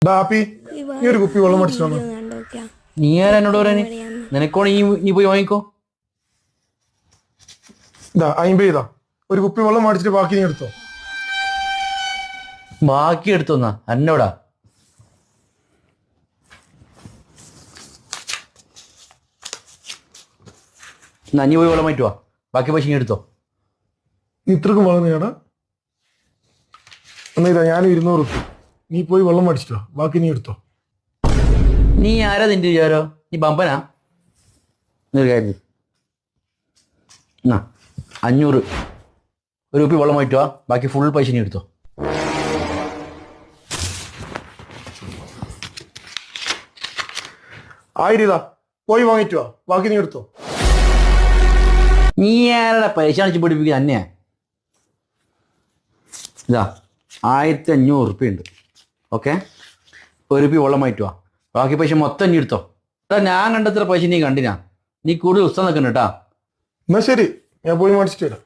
ഡാപ്പി നീ ഒരു കുപ്പി വെള്ളം മേടിച്ചിട്ട് വന്നു. നീ ആരാ എന്നോട് പറയാന്? നിനക്കോണെ നീ പോയി വാങ്ങിക്കോ. ഇതാ 50 ഇതാ, ഒരു കുപ്പി വെള്ളം മേടിച്ചിട്ട് ബാക്കി നീ എടുത്തോ. ബാക്കി എടുത്തോന്നാ എന്നോടാ? എന്നാ നീ പോയി വെള്ളം മാറ്റുവാ, ബാക്കി പൈസ നീ എടുത്തോ. നീ ഇത്രക്കും വെള്ളം നീടാ. എന്നാ ഇതാ ഞാൻ 200 റുപ്പി, നീ പോയി വെള്ളം മേടിച്ചിട്ടോ, ബാക്കി നീ എടുത്തോ. നീ ആരാ നിന്റെ വിചാരോ? നീ ബമ്പനാ? എന്നൊരു കാര്യം, എന്നാ 500 ഒരു കുപ്പി വെള്ളം മാറ്റുവാ, ബാക്കി ഫുൾ പൈസ നീ എടുത്തോ. ആയിരം പോയി വാങ്ങിട്ട് വാ, ബാക്കി നീ എടുത്തോ. നീ ആരുടെ പൈസ അടിച്ച് പിടിപ്പിക്കുക തന്നെയാ? ഇതാ 1500 ഉറുപ്പ്യ ഉണ്ട്. ഓക്കെ, ഒരു കുപ്പി വെള്ളം മാറ്റുവാ, ബാക്കി പൈസ മൊത്തം നീ എടുത്തോ. ഞാൻ കണ്ടത്ര പൈസ നീ കണ്ടിനാ? നീ കൂടുതൽ ഉത്സവം നിൽക്കണ്ട കേട്ടാ. എന്നാ ശരി, ഞാൻ പോയി മേടിച്ചിട്ട് വരാം.